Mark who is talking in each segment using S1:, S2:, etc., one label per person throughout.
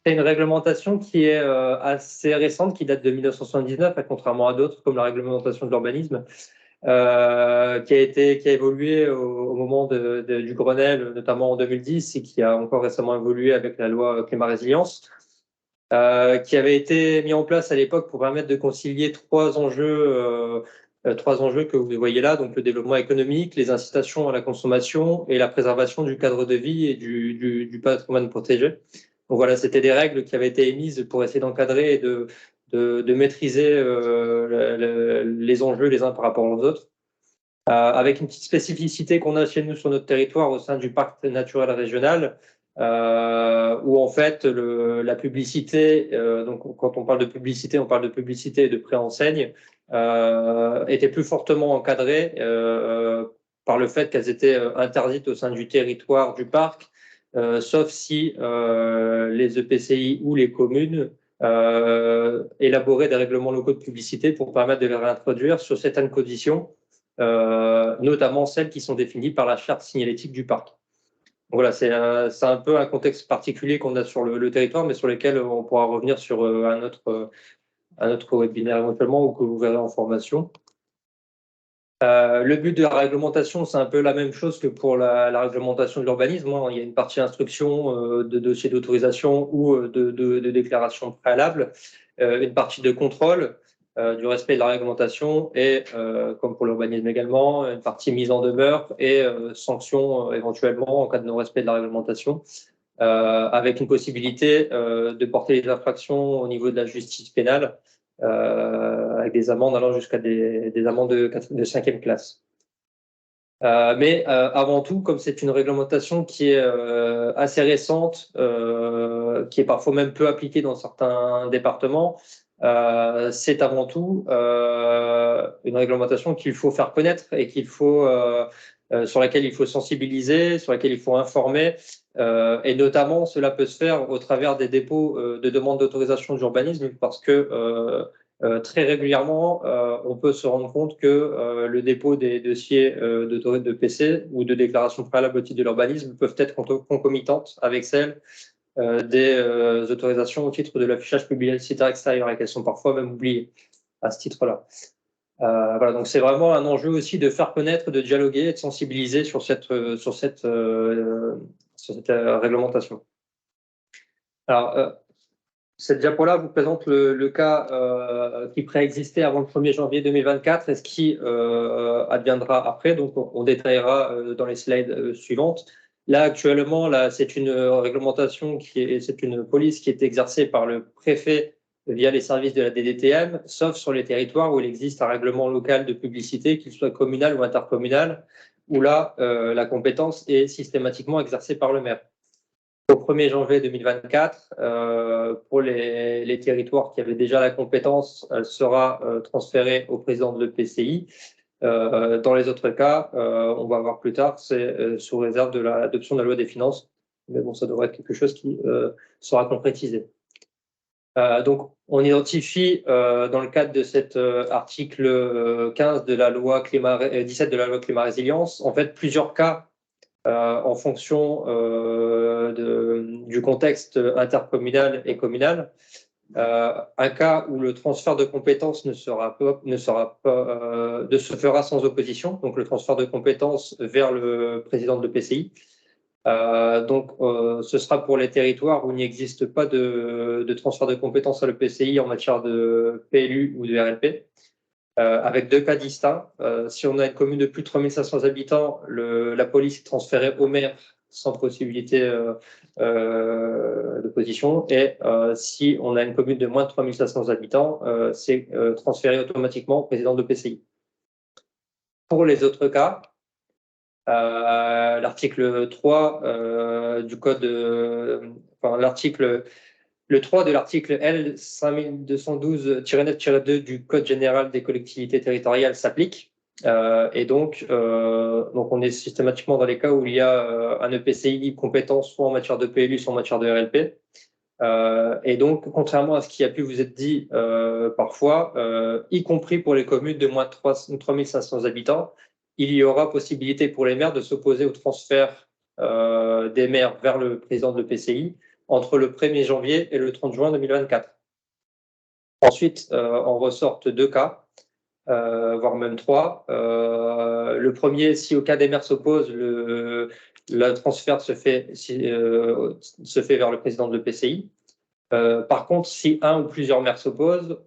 S1: C'est une réglementation qui est assez récente, qui date de 1979, contrairement à d'autres, comme la réglementation de l'urbanisme, qui a évolué au moment du Grenelle, notamment en 2010, et qui a encore récemment évolué avec la loi climat résilience, qui avait été mis en place à l'époque pour permettre de concilier trois enjeux que vous voyez là, donc le développement économique, les incitations à la consommation et la préservation du cadre de vie et du patrimoine protégé. Donc voilà, c'était des règles qui avaient été émises pour essayer d'encadrer et de maîtriser les enjeux les uns par rapport aux autres. Avec une petite spécificité qu'on a chez nous sur notre territoire au sein du parc naturel régional, où en fait la publicité, donc quand on parle de publicité, on parle de publicité et de préenseigne, était plus fortement encadrée par le fait qu'elles étaient interdites au sein du territoire du parc, sauf si les EPCI ou les communes élaboraient des règlements locaux de publicité pour permettre de les réintroduire sur certaines conditions, notamment celles qui sont définies par la charte signalétique du parc. Voilà, c'est un peu un contexte particulier qu'on a sur le territoire, mais sur lequel on pourra revenir sur un autre webinaire éventuellement, ou que vous verrez en formation. Le but de la réglementation, c'est un peu la même chose que pour la réglementation de l'urbanisme. Il y a une partie instruction de dossier d'autorisation ou de déclaration préalable, une partie de contrôle du respect de la réglementation et, comme pour l'urbanisme également, une partie mise en demeure et sanctions éventuellement en cas de non-respect de la réglementation, avec une possibilité de porter les infractions au niveau de la justice pénale, avec des amendes allant jusqu'à des amendes de 5e classe. Mais avant tout, comme c'est une réglementation qui est assez récente, qui est parfois même peu appliquée dans certains départements, c'est avant tout une réglementation qu'il faut faire connaître et sur laquelle il faut sensibiliser, sur laquelle il faut informer, et notamment cela peut se faire au travers des dépôts de demandes d'autorisation d'urbanisme, parce que très régulièrement, on peut se rendre compte que le dépôt des dossiers de PC ou de déclaration préalable au titre de l'urbanisme peuvent être concomitantes avec celles des autorisations au titre de l'affichage publicitaire extérieur, et qu'elles sont parfois même oubliées à ce titre-là. Voilà, donc c'est vraiment un enjeu aussi de faire connaître, de dialoguer et de sensibiliser sur cette réglementation. Alors, cette diapo-là vous présente le cas qui préexistait avant le 1er janvier 2024 et ce qui adviendra après. Donc, on détaillera dans les slides suivantes. Là, actuellement, c'est une réglementation c'est une police qui est exercée par le préfet via les services de la DDTM, sauf sur les territoires où il existe un règlement local de publicité, qu'il soit communal ou intercommunal, où là, la compétence est systématiquement exercée par le maire. Au 1er janvier 2024, pour les territoires qui avaient déjà la compétence, elle sera transférée au président de l'EPCI. Dans les autres cas, on va voir plus tard, c'est sous réserve de l'adoption de la loi des finances. Mais bon, ça devrait être quelque chose qui sera concrétisé. Donc, on identifie dans le cadre de cet article 15 de la loi 17 de la loi climat résilience, en fait, plusieurs cas en fonction du contexte intercommunal et communal. Un cas où le transfert de compétences ne se fera sans opposition, donc le transfert de compétences vers le président de l'EPCI. Donc, ce sera pour les territoires où il n'existe pas de transfert de compétences à l'EPCI en matière de PLU ou de RLP. Avec deux cas distincts. Si on a une commune de plus de 3500 habitants, la police est transférée au maire sans possibilité d'opposition. Et si on a une commune de moins de 3500 habitants, c'est transféré automatiquement au président de l'EPCI. Pour les autres cas, l'article 3 du code, le 3 de l'article L 5212-9-2 du Code général des collectivités territoriales s'applique. Et donc, on est systématiquement dans les cas où il y a un EPCI compétent soit en matière de PLU, soit en matière de RLP. Et donc, contrairement à ce qui a pu vous être dit parfois, y compris pour les communes de moins de 3500 habitants, il y aura possibilité pour les maires de s'opposer au transfert des maires vers le président de l'EPCI entre le 1er janvier et le 30 juin 2024. Ensuite, en ressortent 2 cas, voire même 3. Le premier, si aucun des maires s'oppose, le transfert se fait vers le président de l'EPCI. Par contre, si un ou plusieurs maires s'opposent,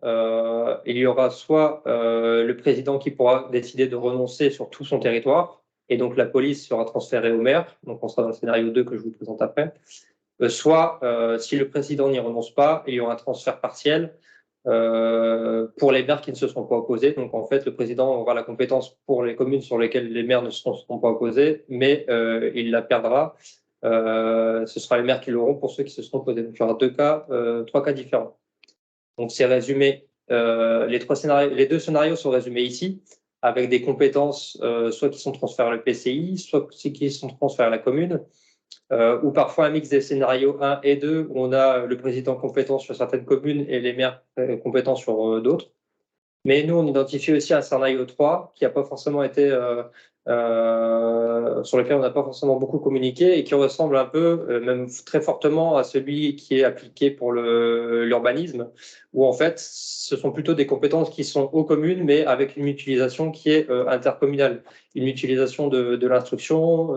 S1: il y aura soit le président qui pourra décider de renoncer sur tout son territoire, et donc la police sera transférée au maire, donc on sera dans le scénario 2 que je vous présente après, soit si le président n'y renonce pas, il y aura un transfert partiel pour les maires qui ne se seront pas opposés. Donc en fait, le président aura la compétence pour les communes sur lesquelles les maires ne se seront pas opposés, mais il la perdra. Ce sera les maires qui l'auront pour ceux qui se seront opposés. Donc il y aura 3 cas différents. Donc c'est résumé. Les 2 scénarios sont résumés ici, avec des compétences soit qui sont transférées à l'EPCI, soit qui sont transférées à la commune, ou parfois un mix des scénarios 1 et 2, où on a le président compétent sur certaines communes et les maires compétents sur d'autres. Mais nous, on identifie aussi un scénario 3 qui n'a pas forcément été, sur lequel on n'a pas forcément beaucoup communiqué et qui ressemble un peu, même très fortement, à celui qui est appliqué pour l'urbanisme, où en fait, ce sont plutôt des compétences qui sont aux communes, mais avec une mutualisation qui est intercommunale, une mutualisation de l'instruction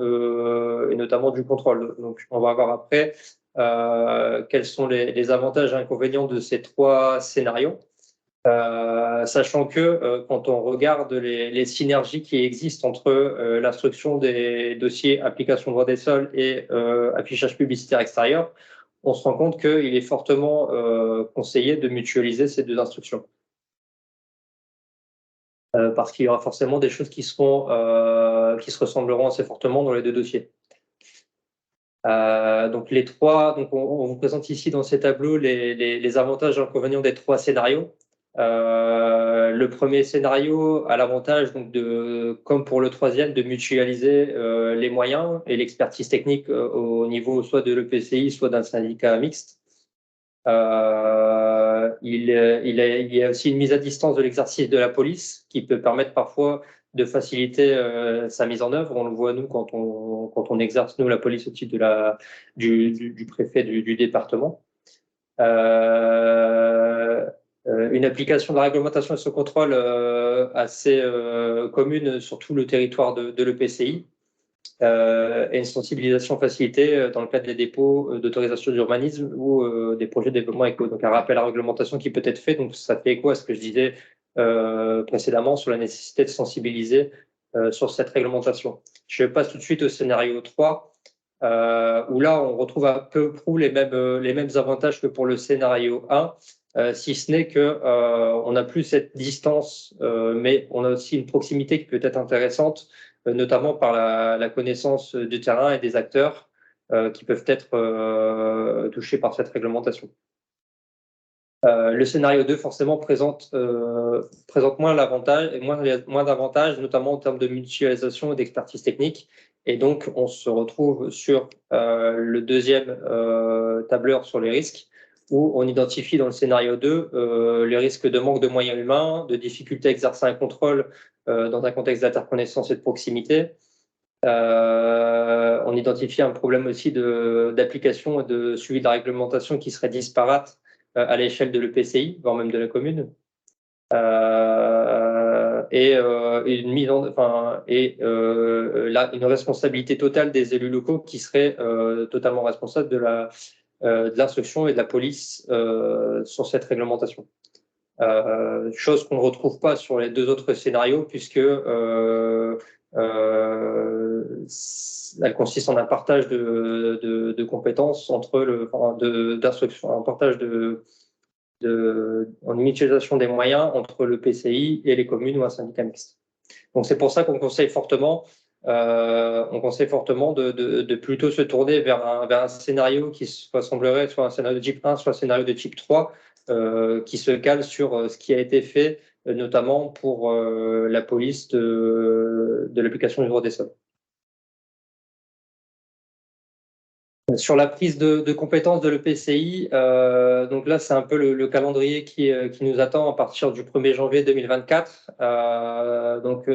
S1: et notamment du contrôle. Donc, on va voir après quels sont les avantages et inconvénients de ces 3 scénarios. Sachant que quand on regarde les synergies qui existent entre l'instruction des dossiers application droit des sols et affichage publicitaire extérieur, on se rend compte qu'il est fortement conseillé de mutualiser ces 2 instructions. Parce qu'il y aura forcément des choses qui se ressembleront assez fortement dans les 2 dossiers. Donc les 3, donc on vous présente ici dans ces tableaux les avantages et inconvénients des 3 scénarios. Le premier scénario a l'avantage, donc comme pour le troisième, de mutualiser les moyens et l'expertise technique au niveau soit de l'EPCI, soit d'un syndicat mixte. Il y a aussi une mise à distance de l'exercice de la police qui peut permettre parfois de faciliter sa mise en œuvre. On le voit, nous, quand on exerce, nous, la police au titre du préfet du département. Une application de la réglementation et ce contrôle assez commune sur tout le territoire de l'EPCI et une sensibilisation facilitée dans le cadre des dépôts d'autorisation d'urbanisme ou des projets de développement éco. Donc un rappel à la réglementation qui peut être fait. Donc ça fait écho à ce que je disais précédemment sur la nécessité de sensibiliser sur cette réglementation. Je passe tout de suite au scénario 3. Où là, on retrouve à peu près les mêmes avantages que pour le scénario 1, si ce n'est que on n'a plus cette distance, mais on a aussi une proximité qui peut être intéressante, notamment par la connaissance du terrain et des acteurs qui peuvent être touchés par cette réglementation. Le scénario 2, forcément, présente moins d'avantages, notamment en termes de mutualisation et d'expertise technique. Et donc, on se retrouve sur le deuxième tableur sur les risques, où on identifie dans le scénario 2 les risques de manque de moyens humains, de difficulté à exercer un contrôle dans un contexte d'interconnaissance et de proximité. On identifie un problème aussi d'application et de suivi de la réglementation qui serait disparate à l'échelle de l'EPCI, voire même de la commune. Une responsabilité totale des élus locaux qui seraient totalement responsables de l'instruction et de la police sur cette réglementation. Chose qu'on ne retrouve pas sur les 2 autres scénarios puisque elle consiste en un partage de compétences d'instruction, un partage en mutualisation des moyens entre le PCI et les communes ou un syndicat mixte. Donc c'est pour ça qu'on conseille fortement, de plutôt se tourner vers un scénario qui ressemblerait soit un scénario de type 1, soit un scénario de type 3, qui se cale sur ce qui a été fait, notamment pour la police de l'application du droit des sols. Sur la prise de compétences de l'EPCI, donc là, c'est un peu le calendrier qui nous attend à partir du 1er janvier 2024. Donc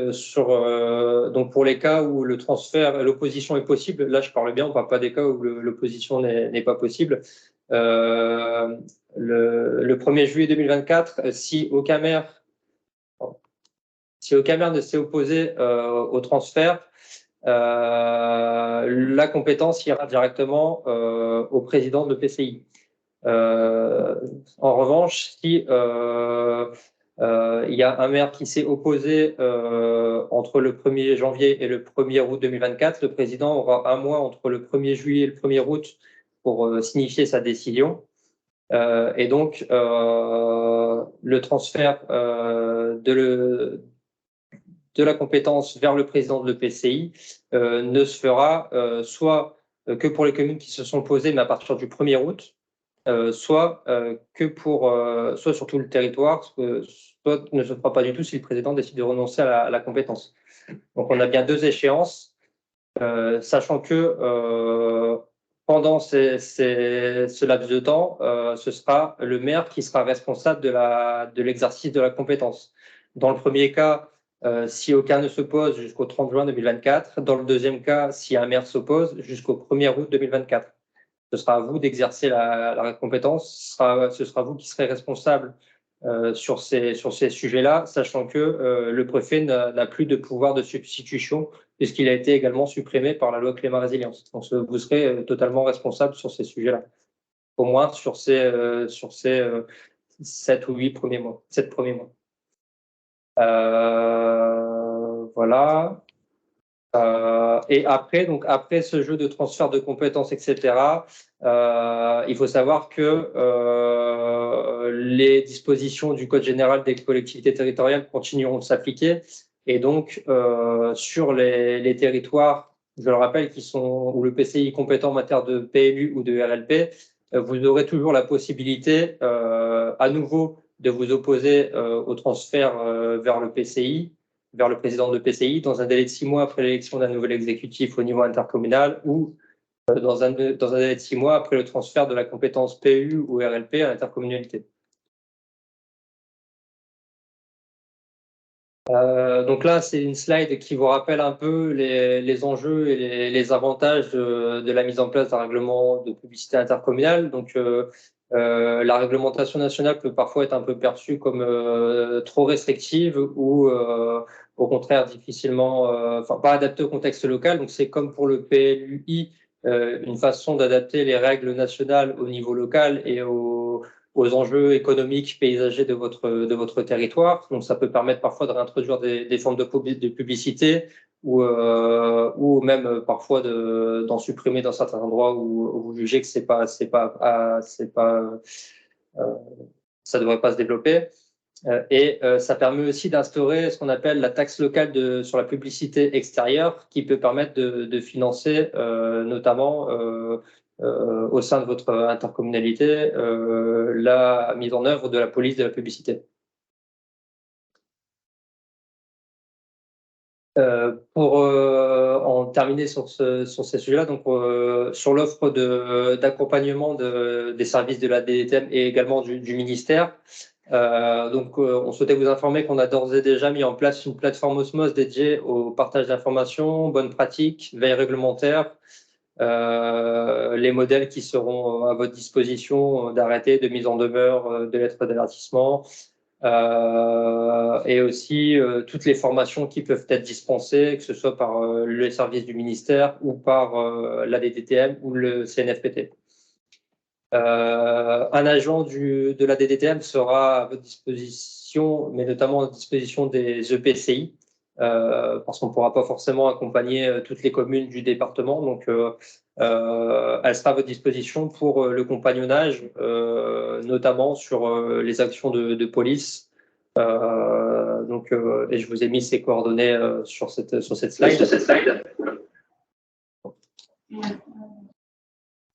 S1: pour les cas où le transfert, l'opposition est possible, là, je parle bien, on ne parle pas des cas où l'opposition n'est pas possible. Le 1er juillet 2024, si aucun maire ne s'est opposé au transfert, la compétence ira directement au président de l'EPCI. En revanche, si il y a un maire qui s'est opposé entre le 1er janvier et le 1er août 2024, le président aura un mois entre le 1er juillet et le 1er août pour signifier sa décision. Et donc, le transfert de la compétence vers le président de l'EPCI ne se fera soit que pour les communes qui se sont posées, mais à partir du 1er août, soit soit sur tout le territoire, soit ne se fera pas du tout si le président décide de renoncer à la compétence. Donc on a bien deux échéances, sachant que pendant ce laps de temps, ce sera le maire qui sera responsable de l'exercice de la compétence. Dans le premier cas, si aucun ne s'oppose jusqu'au 30 juin 2024. Dans le deuxième cas, si un maire s'oppose jusqu'au 1er août 2024. Ce sera à vous d'exercer la compétence. Ce sera vous qui serez responsable sur ces sujets-là, sachant que le préfet n'a plus de pouvoir de substitution puisqu'il a été également supprimé par la loi Climat Résilience. Donc, vous serez totalement responsable sur ces sujets-là, au moins sur ces 7 ou 8 premiers mois, 7 premiers mois. Voilà. Et après, donc après ce jeu de transfert de compétences, etc., il faut savoir que les dispositions du Code général des collectivités territoriales continueront de s'appliquer. Et donc, sur les territoires, je le rappelle, où le PCI est compétent en matière de PLU ou de RLP, vous aurez toujours la possibilité, à nouveau, de vous opposer au transfert vers le PCI, vers le président de PCI, dans un délai de 6 mois après l'élection d'un nouvel exécutif au niveau intercommunal ou dans un délai de 6 mois après le transfert de la compétence PU ou RLP à l'intercommunalité. Donc là, c'est une slide qui vous rappelle un peu les enjeux et les avantages de la mise en place d'un règlement de publicité intercommunale. Donc, la réglementation nationale peut parfois être un peu perçue comme trop restrictive ou au contraire difficilement, pas adaptée au contexte local. Donc, c'est comme pour le PLUI, une façon d'adapter les règles nationales au niveau local et aux enjeux économiques, paysagers de votre territoire. Donc, ça peut permettre parfois de réintroduire des formes de publicité ou même parfois d'en supprimer dans certains endroits où vous jugez que ça devrait pas se développer. Ça permet aussi d'instaurer ce qu'on appelle la taxe locale sur la publicité extérieure qui peut permettre de financer notamment au sein de votre intercommunalité la mise en œuvre de la police de la publicité. Pour en terminer sur ces sujets-là, donc sur l'offre d'accompagnement des services de la DDTM et également du ministère, on souhaitait vous informer qu'on a d'ores et déjà mis en place une plateforme Osmose dédiée au partage d'informations, bonnes pratiques, veille réglementaire, les modèles qui seront à votre disposition d'arrêtés, de mise en demeure, de lettres d'avertissement, et aussi toutes les formations qui peuvent être dispensées, que ce soit par les services du ministère ou par la DDTM ou le CNFPT. Un agent de la DDTM sera à votre disposition, mais notamment à disposition des EPCI, parce qu'on ne pourra pas forcément accompagner toutes les communes du département. Donc, elle sera à votre disposition pour le compagnonnage, notamment sur les actions de police. Et je vous ai mis ces coordonnées sur cette slide.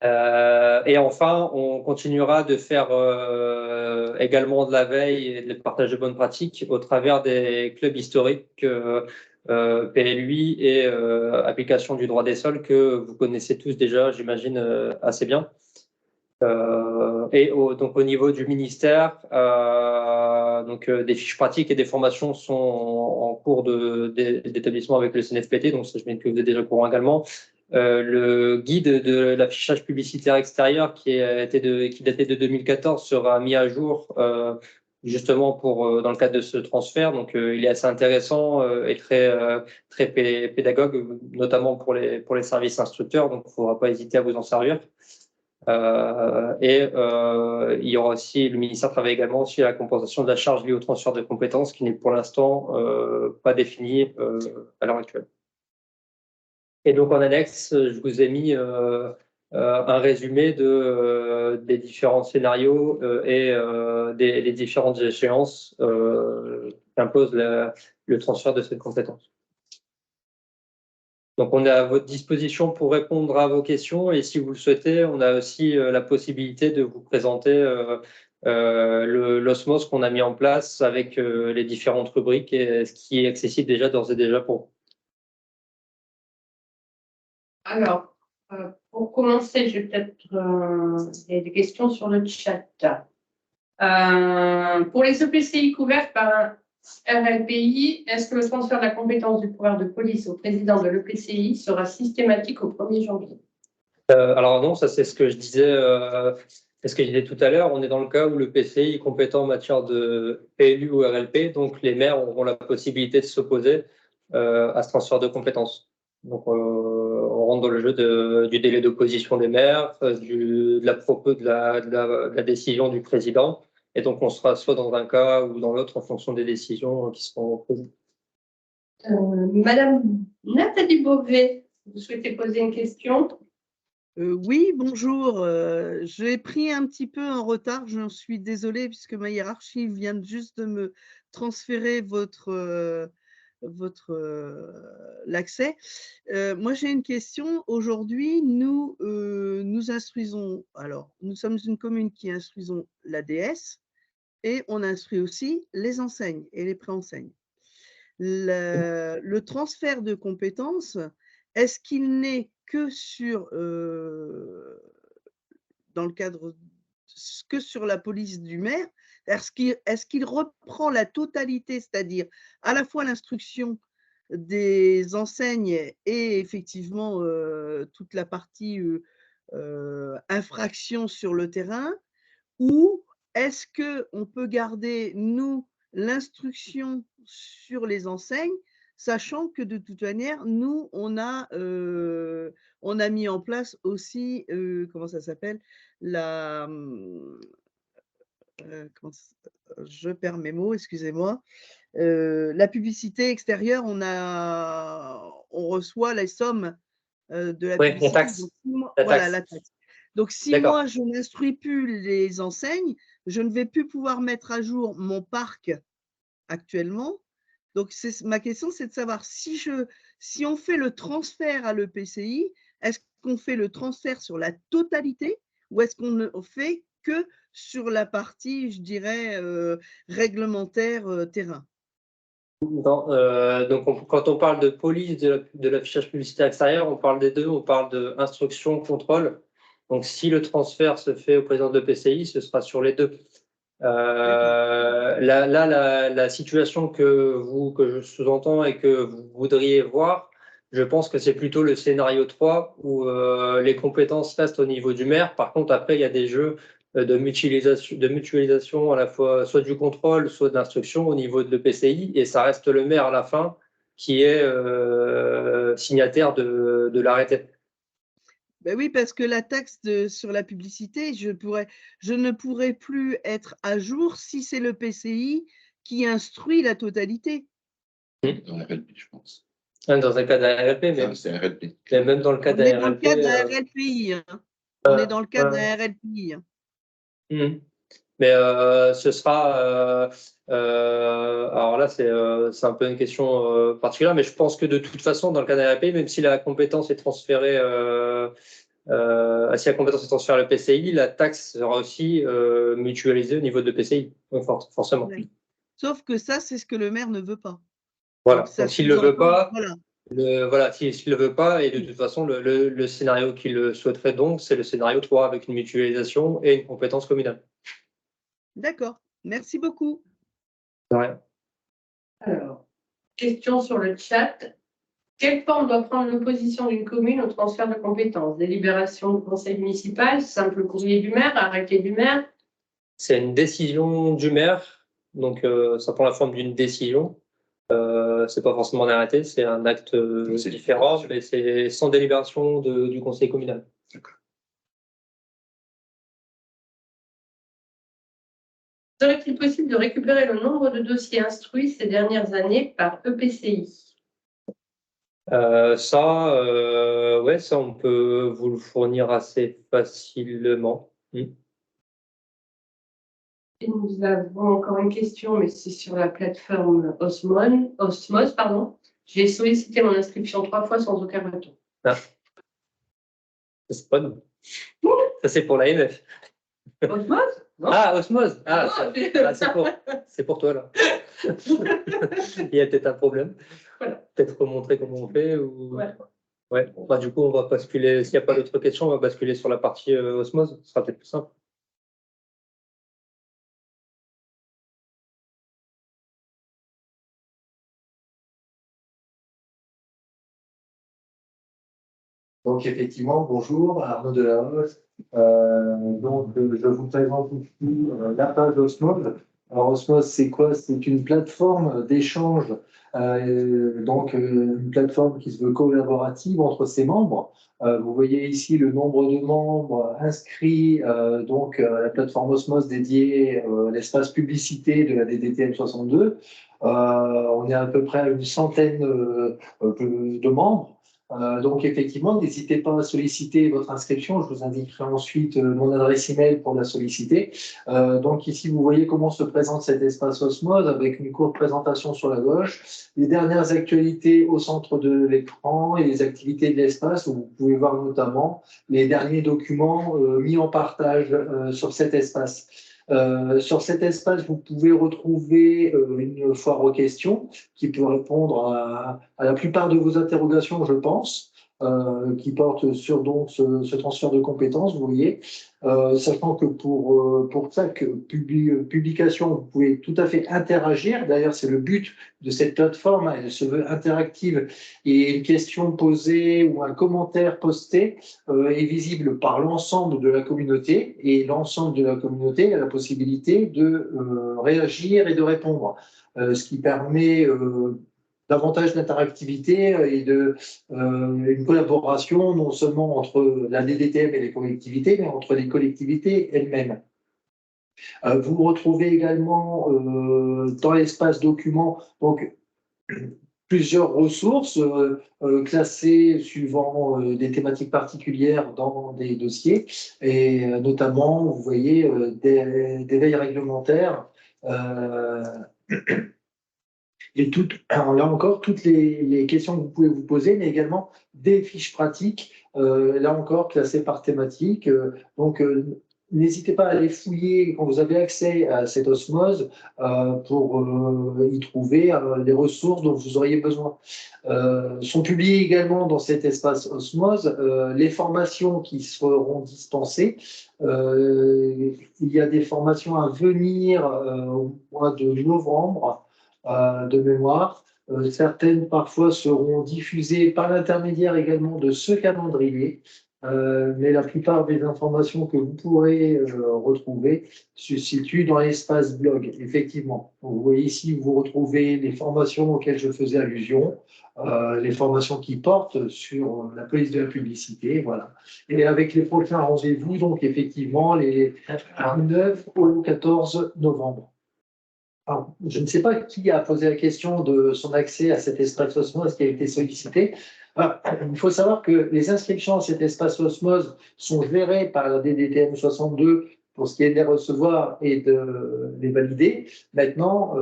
S1: Et enfin, on continuera de faire également de la veille et de partage de bonnes pratiques au travers des clubs historiques PLUI et application du droit des sols que vous connaissez tous déjà, j'imagine, assez bien. Donc au niveau du ministère, des fiches pratiques et des formations sont en cours d'établissement avec le CNFPT, donc ça, je mets que vous êtes déjà au courant également. Le guide de l'affichage publicitaire extérieur qui datait de 2014 sera mis à jour justement dans le cadre de ce transfert. Donc il est assez intéressant et très pédagogue, notamment pour les services instructeurs. Donc il ne faudra pas hésiter à vous en servir. Il y aura aussi, le ministère travaille également aussi à la compensation de la charge liée au transfert de compétences qui n'est pour l'instant pas définie à l'heure actuelle. Et donc en annexe, je vous ai mis un résumé des différents scénarios et des différentes échéances qu'impose le transfert de cette compétence. Donc, on est à votre disposition pour répondre à vos questions et si vous le souhaitez, on a aussi la possibilité de vous présenter l'osmose qu'on a mis en place avec les différentes rubriques et ce qui est accessible déjà d'ores et déjà pour vous.
S2: Alors, pour commencer, je vais peut-être il y a des questions sur le chat. Pour les EPCI couverts par un RLPI, est-ce que le transfert de la compétence du pouvoir de police au président de l'EPCI sera systématique au 1er janvier?
S1: Alors non, ça c'est ce que je disais. C'est ce que je disais tout à l'heure. On est dans le cas où le PCI est compétent en matière de PLU ou RLP, donc les maires auront la possibilité de s'opposer à ce transfert de compétences. Donc on rentre dans le jeu du délai d'opposition des maires, de la décision du président, et donc on sera soit dans un cas ou dans l'autre en fonction des décisions qui seront prises.
S2: Madame Nathalie Beauvais, vous souhaitez poser une question?
S3: Oui, bonjour. J'ai pris un petit peu en retard, j'en suis désolée puisque ma hiérarchie vient juste de me transférer l'accès. Moi, j'ai une question. Aujourd'hui, nous instruisons, alors, nous sommes une commune qui instruisons l'ADS et on instruit aussi les enseignes et les préenseignes. Le transfert de compétences, est-ce qu'il n'est que dans le cadre que sur la police du maire? Est-ce qu'il reprend la totalité, c'est-à-dire à la fois l'instruction des enseignes et effectivement toute la partie infraction sur le terrain, ou est-ce qu'on peut garder, nous, l'instruction sur les enseignes, sachant que de toute manière, nous, on a mis en place aussi, comment ça s'appelle, je perds mes mots, excusez-moi, la publicité extérieure, on reçoit les sommes de la publicité.
S1: La taxe.
S3: Donc, voilà, la taxe. Donc, si moi, je n'instruis plus les enseignes, je ne vais plus pouvoir mettre à jour mon parc actuellement. Donc, ma question, c'est de savoir si on fait le transfert à l'EPCI, est-ce qu'on fait le transfert sur la totalité ou est-ce qu'on ne fait que sur la partie, je dirais, réglementaire terrain?
S1: Donc, quand on parle de police de l'affichage publicitaire extérieur, on parle des deux, on parle d'instruction, contrôle. Donc, si le transfert se fait au président de l'EPCI, ce sera sur les deux. La situation que je sous-entends et que vous voudriez voir, je pense que c'est plutôt le scénario 3 où les compétences restent au niveau du maire. Par contre, après, il y a des jeux de mutualisation à la fois soit du contrôle, soit de l'instruction au niveau de l'EPCI, et ça reste le maire à la fin qui est signataire de l'arrêté.
S3: Ben oui, parce que la taxe sur la publicité, je ne pourrais plus être à jour si c'est le PCI qui instruit la totalité.
S4: Dans la RLP, je pense.
S1: Dans un cas d'un RLP, mais même dans le cas d'un RLP.
S3: On est dans le cas d'un RLPI. On est dans le cas d'un RLPI.
S1: Mais ce sera. Alors là, c'est un peu une question particulière, mais je pense que de toute façon, dans le cas d'un RLP, même si la compétence est transférée si la compétence est transférée à l'EPCI, la taxe sera aussi mutualisée au niveau de l'EPCI, forcément.
S3: Ouais. Sauf que ça, c'est ce que le maire ne veut pas.
S1: Voilà. Donc s'il ne le veut pas,
S3: voilà.
S1: s'il ne le veut pas, et de toute façon, le scénario qu'il souhaiterait donc, c'est le scénario 3 avec une mutualisation et une compétence communale.
S3: D'accord. Merci beaucoup.
S1: De rien.
S2: Alors, question sur le chat. Quelle forme doit prendre l'opposition d'une commune au transfert de compétences? Délibération du conseil municipal, simple courrier du maire, arrêté du maire?
S1: C'est une décision du maire, donc ça prend la forme d'une décision. C'est pas forcément un arrêté, c'est un acte différent, mais c'est sans délibération du conseil communal.
S2: Serait-il possible de récupérer le nombre de dossiers instruits ces dernières années par EPCI?
S1: Ça, on peut vous le fournir assez facilement.
S2: Et nous avons encore une question, mais c'est sur la plateforme Osmose, pardon. J'ai sollicité mon inscription 3 fois sans aucun retour.
S1: Ah. C'est pas nous. Ça, c'est pour l'AMF.
S2: Osmose? Non.
S1: Ah, Osmose. Ah,
S2: Non,
S1: c'est pour toi, là. Il y a peut-être un problème.
S2: Voilà.
S1: Peut-être remontrer comment on fait. Ou...
S2: Ouais.
S1: Bah, du coup, on va basculer. S'il n'y a pas d'autres questions, on va basculer sur la partie Osmose. Ce sera peut-être plus simple.
S5: Donc effectivement, bonjour, Arnaud Delaroche. Je vous présente ici la page Osmose. Alors Osmose, c'est quoi? C'est une plateforme d'échange, une plateforme qui se veut collaborative entre ses membres. Vous voyez ici le nombre de membres inscrits, la plateforme Osmose dédiée à l'espace publicité de la DDTM 62. On est à peu près à une centaine de membres. Donc effectivement, n'hésitez pas à solliciter votre inscription. Je vous indiquerai ensuite mon adresse email pour la solliciter. Donc ici, vous voyez comment se présente cet espace Osmose avec une courte présentation sur la gauche, les dernières actualités au centre de l'écran et les activités de l'espace où vous pouvez voir notamment les derniers documents mis en partage sur cet espace. Sur cet espace, vous pouvez retrouver une foire aux questions qui peut répondre à la plupart de vos interrogations, je pense, qui portent sur donc ce transfert de compétences, vous voyez. Sachant que pour chaque publication, vous pouvez tout à fait interagir. D'ailleurs, c'est le but de cette plateforme, elle se veut interactive. Et une question posée ou un commentaire posté est visible par l'ensemble de la communauté. Et l'ensemble de la communauté a la possibilité de réagir et de répondre. Ce qui permet davantage d'interactivité et une collaboration non seulement entre la DDTM et les collectivités, mais entre les collectivités elles-mêmes. Vous retrouvez également dans l'espace documents plusieurs ressources classées suivant des thématiques particulières dans des dossiers, et notamment, vous voyez, des veilles réglementaires. Et alors là encore, toutes les questions que vous pouvez vous poser, mais également des fiches pratiques, là encore classées par thématique. N'hésitez pas à les fouiller quand vous avez accès à cette Osmose pour y trouver les ressources dont vous auriez besoin. Sont publiées également dans cet espace Osmose les formations qui seront dispensées. Il y a des formations à venir au mois de novembre. De mémoire. Certaines parfois seront diffusées par l'intermédiaire également de ce calendrier, mais la plupart des informations que vous pourrez retrouver se situent dans l'espace blog, effectivement. Donc, vous voyez ici, vous retrouvez les formations auxquelles je faisais allusion, les formations qui portent sur la police de la publicité, voilà. Et avec les prochains rendez-vous, donc effectivement, les 9 au 14 novembre. Alors, je ne sais pas qui a posé la question de son accès à cet espace Osmose qui a été sollicité. Alors, il faut savoir que les inscriptions à cet espace Osmose sont gérées par la DDTM 62 pour ce qui est de les recevoir et de les valider. Maintenant,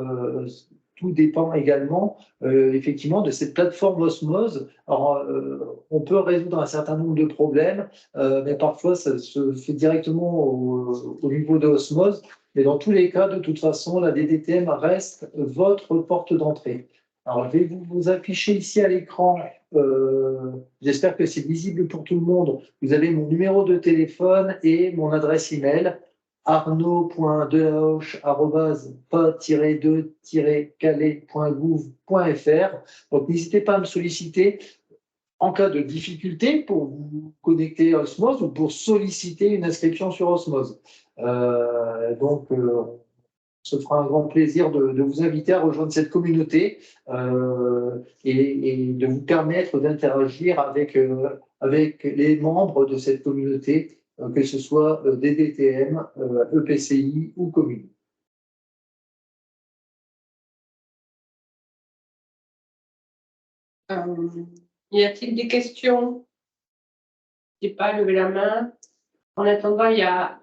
S5: tout dépend également effectivement de cette plateforme Osmose. Alors, on peut résoudre un certain nombre de problèmes, mais parfois ça se fait directement au niveau de Osmose. Mais dans tous les cas, de toute façon, la DDTM reste votre porte d'entrée. Alors, je vais vous afficher ici à l'écran, j'espère que c'est visible pour tout le monde. Vous avez mon numéro de téléphone et mon adresse email, arnaud.delahoche@pas-2-calais.gouv.fr. Donc, n'hésitez pas à me solliciter en cas de difficulté pour vous connecter à Osmose ou pour solliciter une inscription sur Osmose. On se fera un grand plaisir de vous inviter à rejoindre cette communauté et de vous permettre d'interagir avec les membres de cette communauté, que ce soit DDTM, EPCI ou commune.
S2: Y a-t-il des questions? N'hésitez pas à lever la main. En attendant, il y a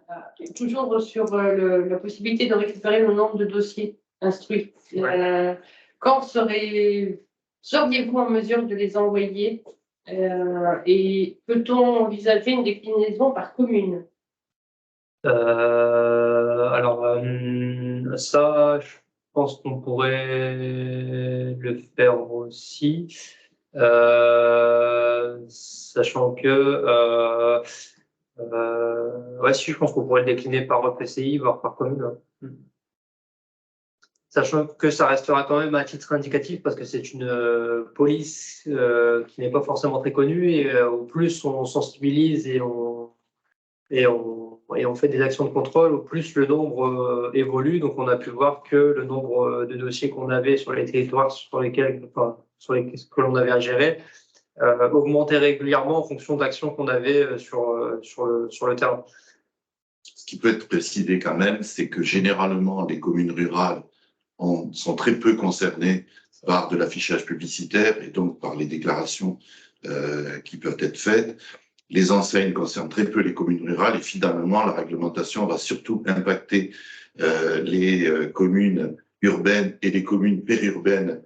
S2: toujours sur la possibilité de récupérer le nombre de dossiers instruits.
S1: Ouais.
S2: Quand seriez-vous en mesure de les envoyer et peut-on envisager une déclinaison par commune?
S1: Ça, je pense qu'on pourrait le faire aussi, sachant que ouais, si, je pense qu'on pourrait le décliner par EPCI, voire par commune. Sachant que ça restera quand même à titre indicatif parce que c'est une police qui n'est pas forcément très connue et au plus on sensibilise et on fait des actions de contrôle, au plus le nombre évolue. Donc on a pu voir que le nombre de dossiers qu'on avait sur les territoires sur lesquels, que l'on avait à gérer augmentait régulièrement en fonction d'actions qu'on avait sur le terrain.
S4: Ce qui peut être précisé quand même, c'est que généralement, les communes rurales sont très peu concernées par de l'affichage publicitaire et donc par les déclarations qui peuvent être faites. Les enseignes concernent très peu les communes rurales et finalement, la réglementation va surtout impacter les communes urbaines et les communes périurbaines,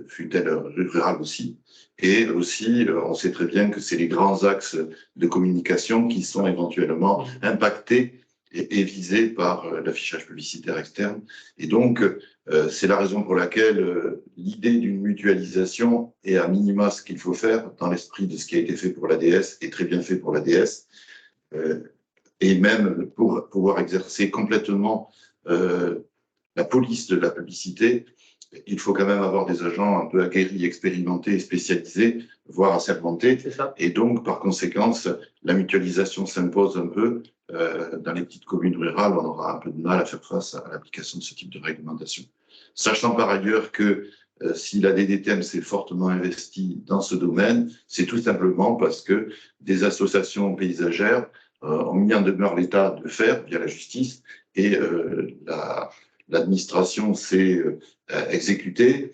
S4: fut-elle rurales aussi. Et aussi, on sait très bien que c'est les grands axes de communication qui sont éventuellement impactés et visés par l'affichage publicitaire externe. Et donc, c'est la raison pour laquelle l'idée d'une mutualisation est à minima ce qu'il faut faire dans l'esprit de ce qui a été fait pour l'ADS et très bien fait pour l'ADS. Et même pour pouvoir exercer complètement la police de la publicité, il faut quand même avoir des agents un peu aguerris, expérimentés et spécialisés, voire assermentés. Et donc, par conséquent, la mutualisation s'impose un peu. Dans les petites communes rurales, on aura un peu de mal à faire face à l'application de ce type de réglementation. Sachant par ailleurs que si la DDTM s'est fortement investie dans ce domaine, c'est tout simplement parce que des associations paysagères ont mis en demeure l'État de faire via la justice et l'administration s'est exécutée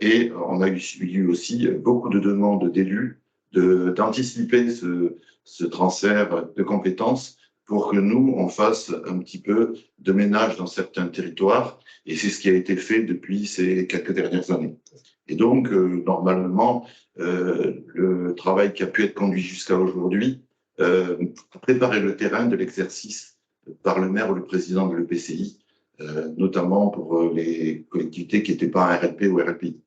S4: et on a eu aussi beaucoup de demandes d'élus d'anticiper ce transfert de compétences pour que nous, on fasse un petit peu de ménage dans certains territoires. Et c'est ce qui a été fait depuis ces quelques dernières années. Et donc, normalement, le travail qui a pu être conduit jusqu'à aujourd'hui pour préparer le terrain de l'exercice par le maire ou le président de l'EPCI, notamment pour les collectivités qui n'étaient pas un RLP ou RLPI.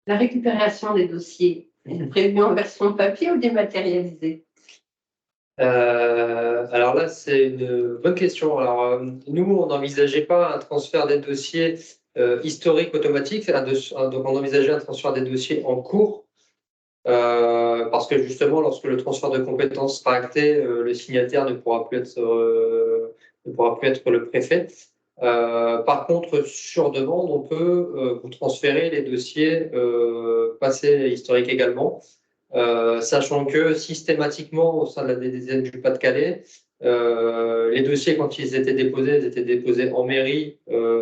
S2: La récupération des dossiers, est prévue en version papier ou dématérialisée?
S1: Alors là, c'est une bonne question. Alors, nous, on n'envisageait pas un transfert des dossiers historiques automatiques, donc on envisageait un transfert des dossiers en cours, parce que justement, lorsque le transfert de compétences sera acté, le signataire ne pourra plus être le préfet. Par contre, sur demande, on peut vous transférer les dossiers passés historiques également. Sachant que systématiquement au sein de la DDTM du Pas-de-Calais, les dossiers quand ils étaient déposés en mairie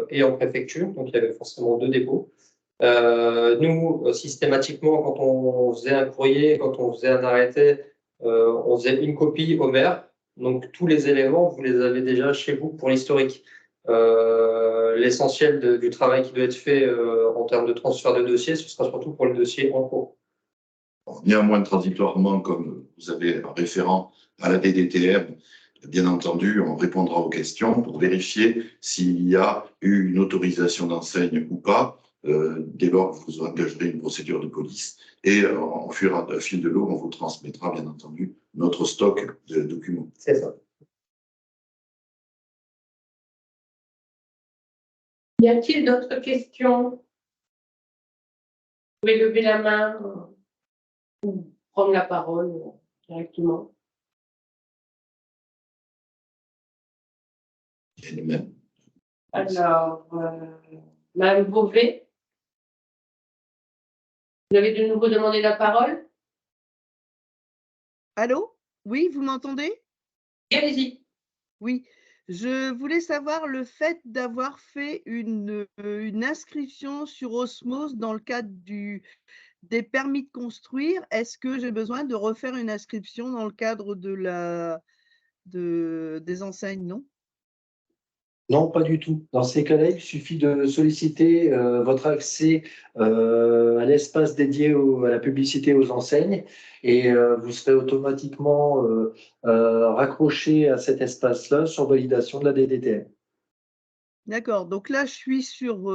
S1: et en préfecture, donc il y avait forcément 2 dépôts. Nous, systématiquement, quand on faisait un courrier, quand on faisait un arrêté, on faisait une copie au maire, Donc, tous les éléments, vous les avez déjà chez vous pour l'historique. L'essentiel du travail qui doit être fait en termes de transfert de dossier, ce sera surtout pour le dossier en cours.
S4: Néanmoins, transitoirement, comme vous avez un référent à la DDTM, bien entendu, on répondra aux questions pour vérifier s'il y a eu une autorisation d'enseigne ou pas. Dès lors, vous engagerez une procédure de police et au fil de l'eau, on vous transmettra, bien entendu, notre stock de documents.
S1: C'est ça.
S2: Y a-t-il d'autres questions? Vous pouvez lever la main ou prendre la parole directement. Alors, Mme Beauvais, vous avez de nouveau demandé la parole?
S3: Allô? Oui, vous m'entendez?
S2: Allez-y.
S3: Oui, je voulais savoir le fait d'avoir fait une inscription sur Osmose dans le cadre des permis de construire. Est-ce que j'ai besoin de refaire une inscription dans le cadre des enseignes, non?
S5: Non, pas du tout. Dans ces cas-là, il suffit de solliciter votre accès à l'espace dédié à la publicité aux enseignes et vous serez automatiquement raccroché à cet espace-là sur validation de la DDTM.
S3: D'accord. Donc là, je suis sur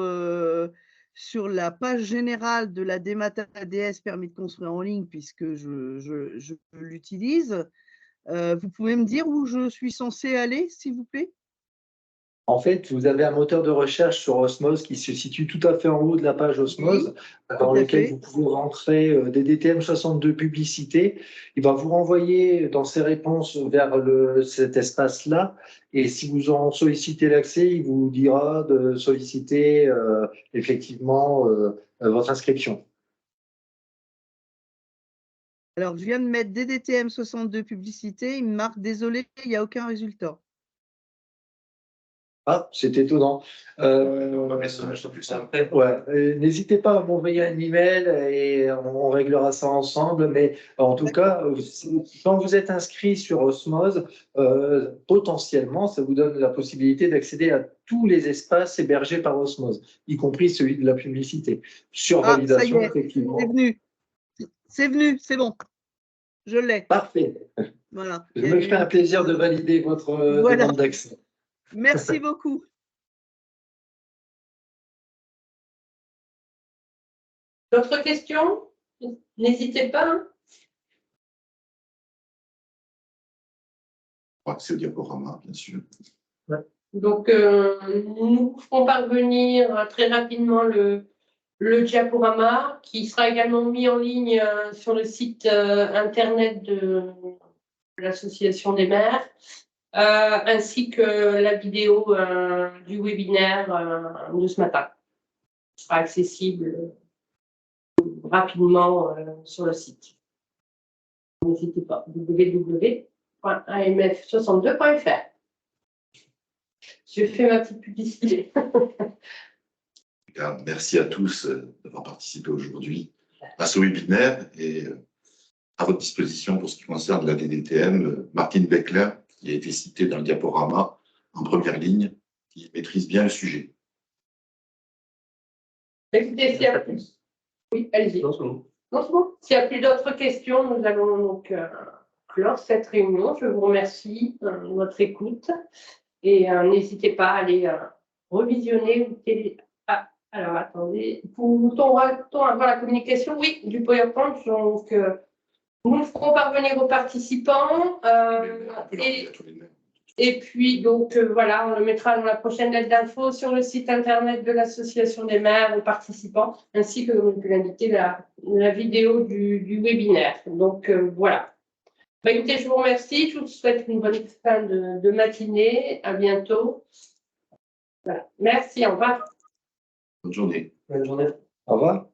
S3: la page générale de la démat ADS permis de construire en ligne puisque je l'utilise. Vous pouvez me dire où je suis censée aller, s'il vous plaît?
S5: En fait, vous avez un moteur de recherche sur Osmose qui se situe tout à fait en haut de la page Osmose, dans lequel vous pouvez rentrer DDTM 62 publicités. Il va vous renvoyer dans ses réponses vers cet espace-là. Et si vous en sollicitez l'accès, il vous dira de solliciter effectivement votre inscription.
S3: Alors, je viens de mettre DDTM 62 publicités. Il me marque désolé, il n'y a aucun résultat.
S5: Ah, c'est étonnant. N'hésitez pas à m'envoyer un email et on réglera ça ensemble. Mais en tout cas, quand vous êtes inscrit sur Osmose, potentiellement, ça vous donne la possibilité d'accéder à tous les espaces hébergés par Osmose, y compris celui de la publicité. Sur validation,
S3: ça y est,
S5: effectivement.
S3: C'est venu, c'est bon. Je l'ai.
S5: Parfait.
S3: Voilà.
S5: Je me fais un plaisir de valider votre demande d'accès.
S3: Merci beaucoup.
S2: D'autres questions? N'hésitez pas.
S4: Accès au diaporama, bien sûr.
S2: Ouais. Donc, nous ferons parvenir très rapidement le diaporama qui sera également mis en ligne sur le site internet de l'Association des maires, ainsi que la vidéo du webinaire de ce matin. Ce sera accessible rapidement sur le site. N'hésitez pas, www.amf62.fr. Je fais ma petite publicité.
S4: Merci à tous d'avoir participé aujourd'hui à ce webinaire et à votre disposition pour ce qui concerne la DDTM, Martine Beckler, qui a été citée dans le diaporama en première ligne, qui maîtrise bien le sujet.
S2: Écoutez, s'il y a plus. Oui, allez-y. Non, c'est bon. S'il n'y a plus d'autres questions, nous allons donc clore cette réunion. Je vous remercie de votre écoute et n'hésitez pas à aller revisionner ou alors, attendez. Peut-on avoir la communication? Oui, du PowerPoint. Donc, nous le ferons parvenir aux participants. Et puis, donc, voilà, on le mettra dans la prochaine lettre d'info sur le site internet de l'Association des maires aux participants, ainsi que, comme vous l'indiquer, la vidéo du webinaire. Donc, voilà. Bah, écoutez, je vous remercie. Je vous souhaite une bonne fin de matinée. À bientôt. Voilà. Merci. Au revoir.
S4: Bonne journée.
S5: Bonne journée. Au revoir.